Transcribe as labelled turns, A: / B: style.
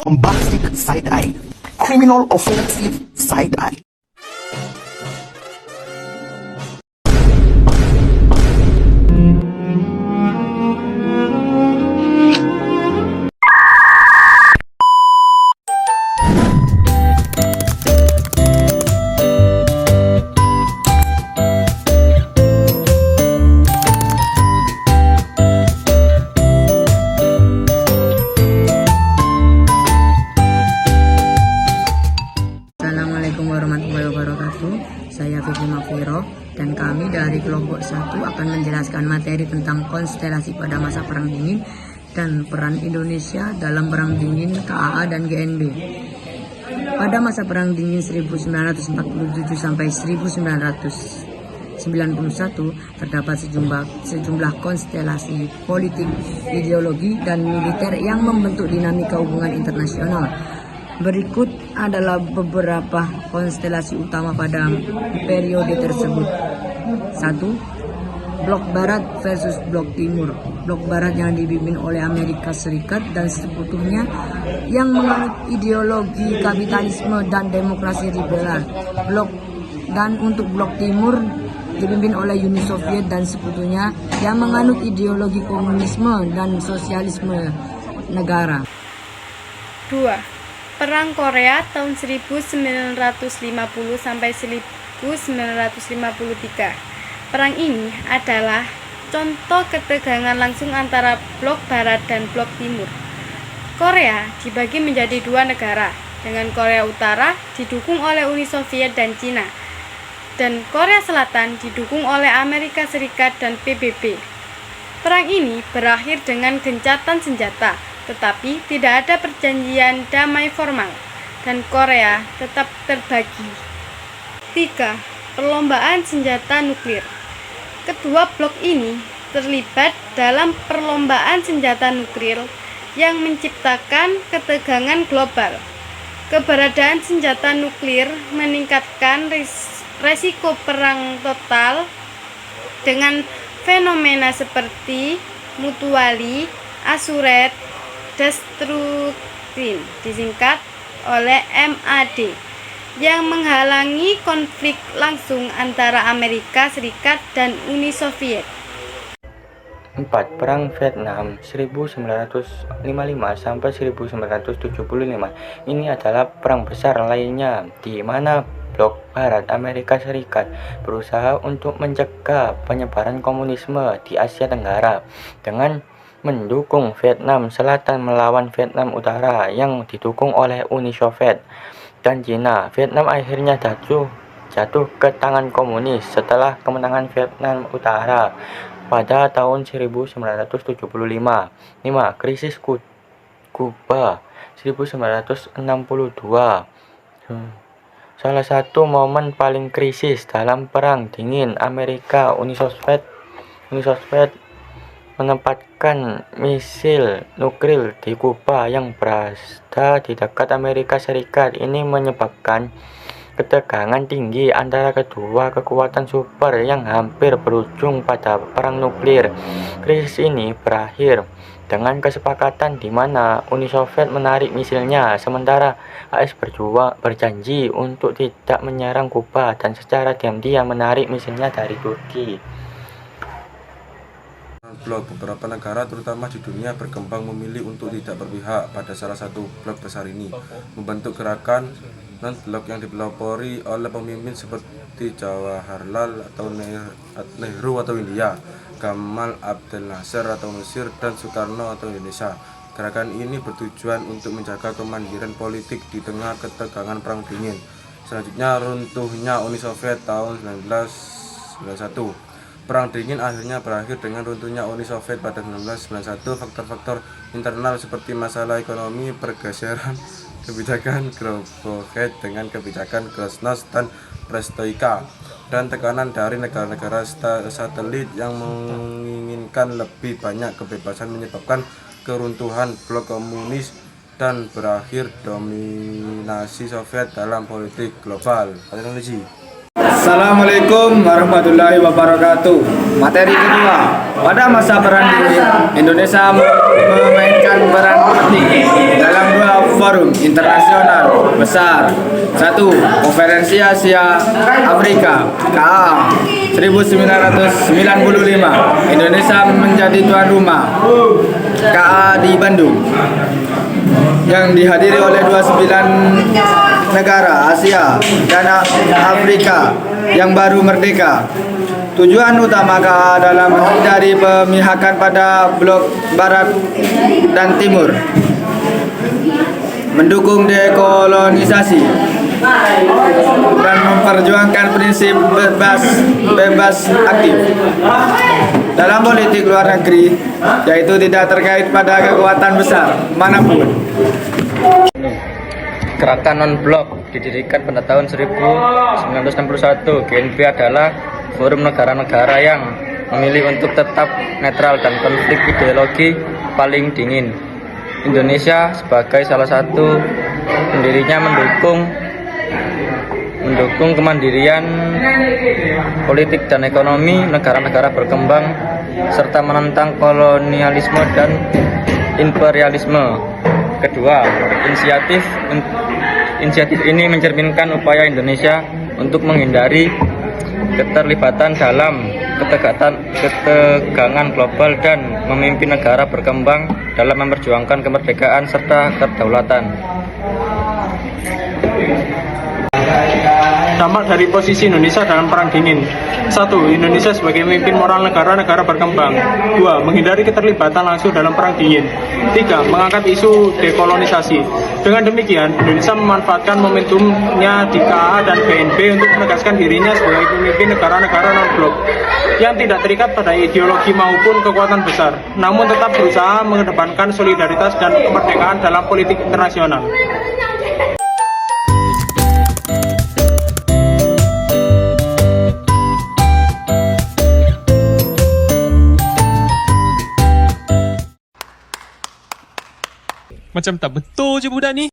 A: bombastic side-eye, criminal offensive side-eye.
B: Assalamualaikum warahmatullahi wabarakatuh. Saya Vicky Mafiro dan kami dari kelompok 1 akan menjelaskan materi tentang konstelasi pada masa Perang Dingin dan peran Indonesia dalam Perang Dingin KAA dan GNB. Pada masa Perang Dingin 1947 sampai 1991 terdapat sejumlah konstelasi politik, ideologi, dan militer yang membentuk dinamika hubungan internasional. Berikut adalah beberapa konstelasi utama pada periode tersebut. 1. Blok Barat versus Blok Timur. Blok Barat yang dipimpin oleh Amerika Serikat dan sekutunya yang menganut ideologi kapitalisme dan demokrasi liberal. Untuk Blok Timur dipimpin oleh Uni Soviet dan sekutunya yang menganut ideologi komunisme dan sosialisme negara.
C: 2. Perang Korea tahun 1950 sampai 1953. Perang ini adalah contoh ketegangan langsung antara Blok Barat dan Blok Timur. Korea dibagi menjadi dua negara, dengan Korea Utara didukung oleh Uni Soviet dan Cina, dan Korea Selatan didukung oleh Amerika Serikat dan PBB. Perang ini berakhir dengan gencatan senjata, tetapi tidak ada perjanjian damai formal, dan Korea tetap terbagi. 3. Perlombaan senjata nuklir. Kedua blok ini terlibat dalam perlombaan senjata nuklir yang menciptakan ketegangan global. Keberadaan senjata nuklir meningkatkan resiko perang total dengan fenomena seperti mutuali, assured destruction, disingkat oleh MAD, yang menghalangi konflik langsung antara Amerika Serikat dan Uni Soviet.
D: 4. Perang Vietnam 1955 sampai 1975. Ini adalah perang besar lainnya di mana Blok Barat Amerika Serikat berusaha untuk mencegah penyebaran komunisme di Asia Tenggara dengan mendukung Vietnam Selatan melawan Vietnam Utara yang didukung oleh Uni Soviet dan Cina. Vietnam akhirnya jatuh ke tangan komunis setelah kemenangan Vietnam Utara pada tahun 1975. 5. Krisis Kuba 1962. Salah satu momen paling krisis dalam Perang Dingin Uni Soviet menempatkan misil nuklir di Kuba yang berada di dekat Amerika Serikat. Ini menyebabkan ketegangan tinggi antara kedua kekuatan super yang hampir berujung pada perang nuklir. Krisis ini berakhir dengan kesepakatan di mana Uni Soviet menarik misilnya, sementara AS berjanji untuk tidak menyerang Kuba dan secara diam-diam menarik misilnya dari Turki.
E: Blok beberapa negara terutama di dunia berkembang memilih untuk tidak berpihak pada salah satu blok besar ini, membentuk gerakan non-blok yang dipelopori oleh pemimpin seperti Jawaharlal atau Nehru atau India, Gamal Abdel Nasser atau Mesir, dan Soekarno atau Indonesia. Gerakan ini bertujuan untuk menjaga kemandirian politik di tengah ketegangan Perang Dingin. Selanjutnya, runtuhnya Uni Soviet tahun 1991. Perang Dingin akhirnya berakhir dengan runtuhnya Uni Soviet pada 1991. Faktor-faktor internal seperti masalah ekonomi, pergeseran kebijakan Gorbachev dengan kebijakan Glasnost dan Perestroika, dan tekanan dari negara-negara satelit yang menginginkan lebih banyak kebebasan menyebabkan keruntuhan blok komunis dan berakhir dominasi Soviet dalam politik global.
F: Assalamualaikum warahmatullahi wabarakatuh. Materi kedua, pada masa Perang Dingin, Indonesia memainkan peran penting dalam dua forum internasional besar. 1. Konferensi Asia Afrika KA 1995. Indonesia menjadi tuan rumah KA di Bandung yang dihadiri oleh 29 negara Asia dan Afrika yang baru merdeka. Tujuan utama KA adalah menghindari pemihakan pada blok barat dan timur, mendukung dekolonisasi, dan memperjuangkan prinsip bebas aktif dalam politik luar negeri, yaitu tidak terkait pada kekuatan besar manapun.
D: Gerakan non-blok didirikan pada tahun 1961. GNP adalah forum negara-negara yang memilih untuk tetap netral dan konflik ideologi paling dingin. Indonesia sebagai salah satu pendirinya mendukung kemandirian politik dan ekonomi negara-negara berkembang serta menentang kolonialisme dan imperialisme. Kedua, inisiatif ini mencerminkan upaya Indonesia untuk menghindari keterlibatan dalam ketegangan global dan memimpin negara berkembang dalam memperjuangkan kemerdekaan serta kedaulatan.
G: Dampak dari posisi Indonesia dalam Perang Dingin. 1. Indonesia sebagai pemimpin moral negara-negara berkembang. 2. Menghindari keterlibatan langsung dalam Perang Dingin. 3. Mengangkat isu dekolonisasi. Dengan demikian, Indonesia memanfaatkan momentumnya di KA dan BNP untuk menegaskan dirinya sebagai pemimpin negara-negara non-blok yang tidak terikat pada ideologi maupun kekuatan besar, namun tetap berusaha mengedepankan solidaritas dan kemerdekaan dalam politik internasional.
H: Macam tak betul je budak ni.